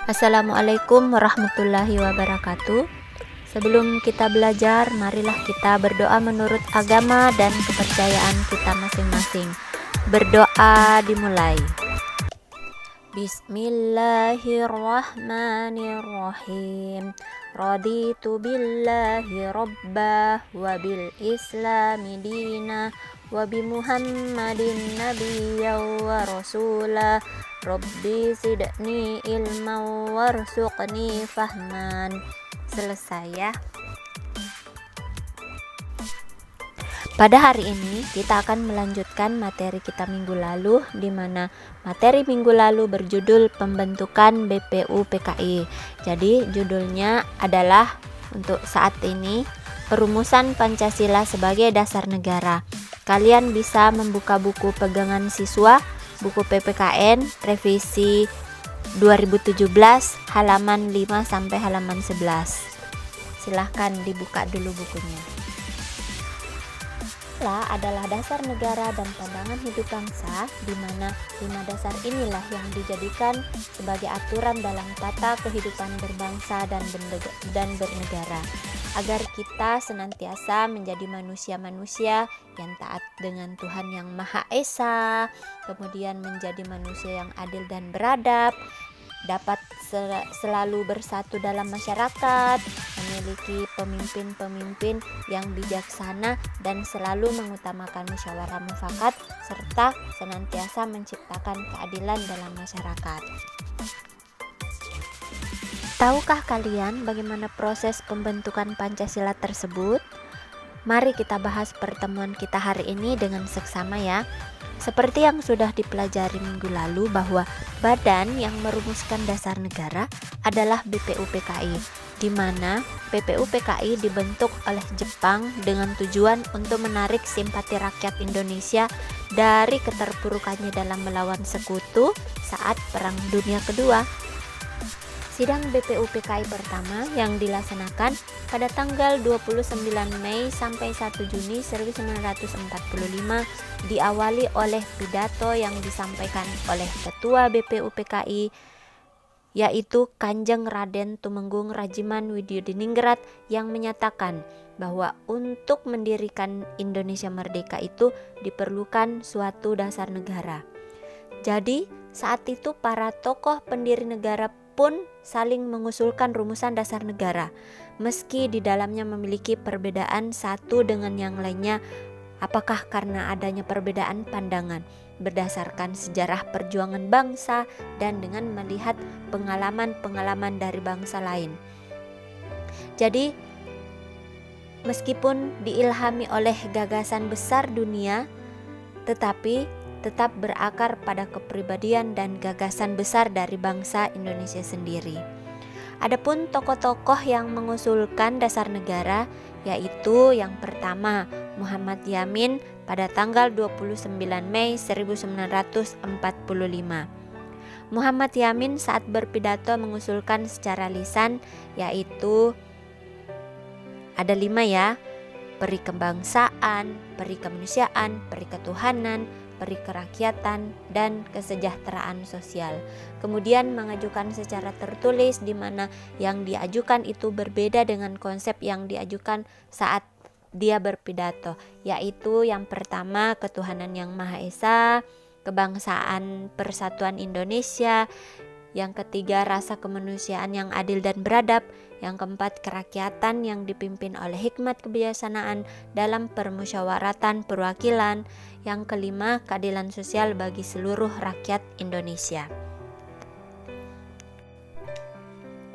Assalamualaikum warahmatullahi wabarakatuh. Sebelum kita belajar, marilah kita berdoa menurut agama dan kepercayaan kita masing-masing. Berdoa dimulai. Bismillahirrahmanirrahim. Raditu billahi rabbah wa bil islami dina wa bi muhammadin nabiyyan wa rasulah. Rabbi zidni ilman warzuqni fahman. Selesai ya. Pada hari ini kita akan melanjutkan materi kita minggu lalu, di mana materi minggu lalu berjudul pembentukan BPU PKI. Jadi judulnya adalah untuk saat ini perumusan Pancasila sebagai dasar negara. Kalian bisa membuka buku pegangan siswa, buku PPKN revisi 2017 halaman 5 sampai halaman 11. Silahkan dibuka dulu bukunya. Adalah dasar negara dan pandangan hidup bangsa, di mana 5 dasar inilah yang dijadikan sebagai aturan dalam tata kehidupan berbangsa dan bernegara, agar kita senantiasa menjadi manusia-manusia yang taat dengan Tuhan yang Maha Esa, kemudian menjadi manusia yang adil dan beradab, dapat selalu bersatu dalam masyarakat, memiliki pemimpin-pemimpin yang bijaksana dan selalu mengutamakan musyawarah mufakat, serta senantiasa menciptakan keadilan dalam masyarakat. Tahukah kalian bagaimana proses pembentukan Pancasila tersebut? Mari kita bahas pertemuan kita hari ini dengan seksama ya. Seperti yang sudah dipelajari minggu lalu, bahwa badan yang merumuskan dasar negara adalah BPU PKI, di mana BPU PKI dibentuk oleh Jepang dengan tujuan untuk menarik simpati rakyat Indonesia dari keterpurukannya dalam melawan sekutu saat Perang Dunia Kedua. Sidang BPU PKI pertama yang dilaksanakan pada tanggal 29 Mei sampai 1 Juni 1945 diawali oleh pidato yang disampaikan oleh Ketua BPU PKI, yaitu Kanjeng Raden Tumenggung Rajiman Widyodiningrat, yang menyatakan bahwa untuk mendirikan Indonesia merdeka itu diperlukan suatu dasar negara. Jadi saat itu para tokoh pendiri negara pun saling mengusulkan rumusan dasar negara, meski di dalamnya memiliki perbedaan satu dengan yang lainnya, apakah karena adanya perbedaan pandangan berdasarkan sejarah perjuangan bangsa dan dengan melihat pengalaman-pengalaman dari bangsa lain. Jadi, meskipun diilhami oleh gagasan besar dunia, tetapi tetap berakar pada kepribadian dan gagasan besar dari bangsa Indonesia sendiri. Adapun tokoh-tokoh yang mengusulkan dasar negara, yaitu yang pertama Muhammad Yamin pada tanggal 29 Mei 1945. Muhammad Yamin saat berpidato mengusulkan secara lisan, yaitu ada 5 ya: peri kebangsaan, peri kemanusiaan, peri ketuhanan, peri kerakyatan, dan kesejahteraan sosial. Kemudian mengajukan secara tertulis, di mana yang diajukan itu berbeda dengan konsep yang diajukan saat dia berpidato, yaitu yang pertama ketuhanan yang Maha Esa, kebangsaan persatuan Indonesia, yang ketiga rasa kemanusiaan yang adil dan beradab, yang keempat kerakyatan yang dipimpin oleh hikmat kebijaksanaan dalam permusyawaratan perwakilan, yang kelima keadilan sosial bagi seluruh rakyat Indonesia.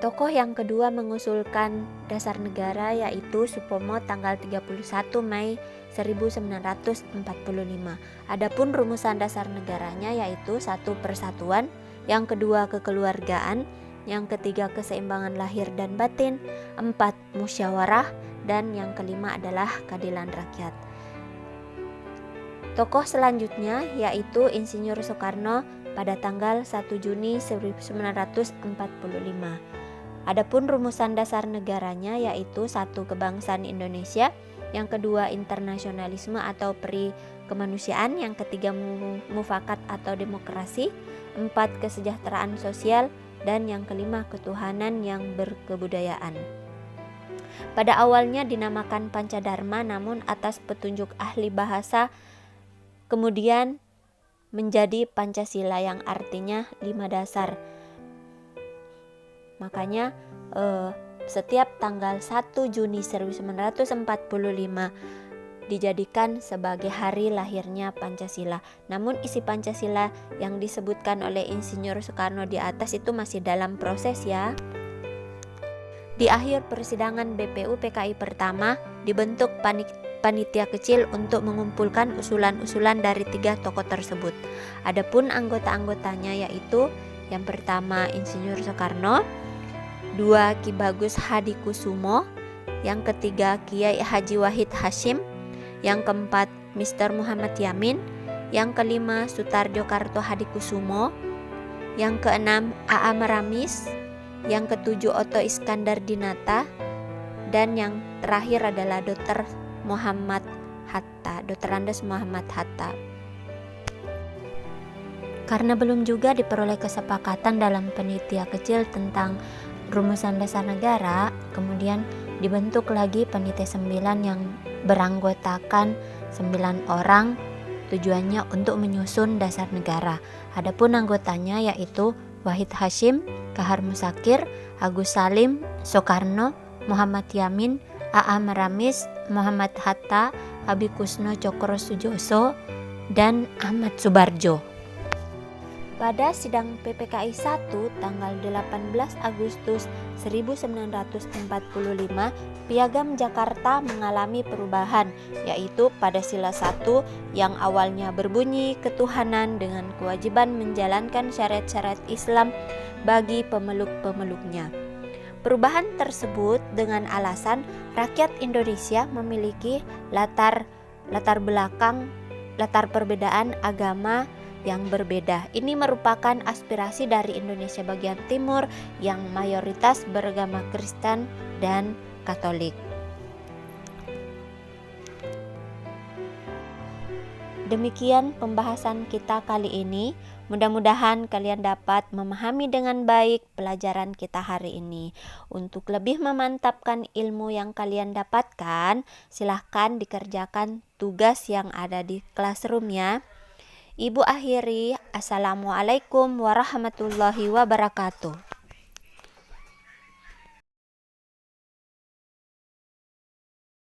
Tokoh yang kedua mengusulkan dasar negara, yaitu Supomo tanggal 31 Mei 1945. Adapun rumusan dasar negaranya yaitu 1. Persatuan, yang kedua kekeluargaan, yang ketiga keseimbangan lahir dan batin, 4. musyawarah, dan yang kelima adalah keadilan rakyat. Tokoh selanjutnya yaitu Insinyur Soekarno pada tanggal 1 Juni 1945. Adapun rumusan dasar negaranya yaitu 1. kebangsaan Indonesia, yang kedua internasionalisme atau peri kemanusiaan, yang ketiga mufakat atau demokrasi, 4. kesejahteraan sosial, dan yang kelima ketuhanan yang berkebudayaan. Pada awalnya dinamakan Pancadharma, namun atas petunjuk ahli bahasa kemudian menjadi Pancasila yang artinya 5 dasar. Makanya setiap tanggal 1 Juni 1945 dijadikan sebagai hari lahirnya Pancasila. Namun isi Pancasila yang disebutkan oleh Insinyur Soekarno di atas itu masih dalam proses ya. Di akhir persidangan BPU PKI pertama dibentuk panitia kecil untuk mengumpulkan usulan-usulan dari 3 tokoh tersebut. Adapun anggota-anggotanya yaitu yang pertama Insinyur Soekarno, 2 Ki Bagus Hadikusumo, yang ketiga Kiai Haji Wahid Hasyim, yang keempat Mr. Muhammad Yamin, yang kelima Sutarjo Karto Hadikusumo, yang keenam A.A. Maramis, yang ketujuh Oto Iskandar Dinata, dan yang terakhir adalah Dr. Muhammad Hatta, Dr. Andes Muhammad Hatta. Karena belum juga diperoleh kesepakatan dalam panitia kecil tentang rumusan dasar negara, kemudian dibentuk lagi panitia 9 yang beranggotakan 9 orang, tujuannya untuk menyusun dasar negara. Adapun anggotanya yaitu Wahid Hasyim, Kahar Musakir, Agus Salim, Soekarno, Muhammad Yamin, A.A. Maramis, Muhammad Hatta, Abikusno Cokro Sujoso, dan Ahmad Subarjo. Pada sidang PPKI 1 tanggal 18 Agustus 1945, Piagam Jakarta mengalami perubahan, yaitu pada sila 1 yang awalnya berbunyi ketuhanan dengan kewajiban menjalankan syariat-syariat Islam bagi pemeluk-pemeluknya. Perubahan tersebut dengan alasan rakyat Indonesia memiliki latar perbedaan agama yang berbeda. Ini merupakan aspirasi dari Indonesia bagian timur yang mayoritas beragama Kristen dan Katolik. Demikian pembahasan kita kali ini. Mudah-mudahan kalian dapat memahami dengan baik pelajaran kita hari ini. Untuk lebih memantapkan ilmu yang kalian dapatkan, silahkan dikerjakan tugas yang ada di classroom ya. Ibu akhiri, Assalamualaikum warahmatullahi wabarakatuh.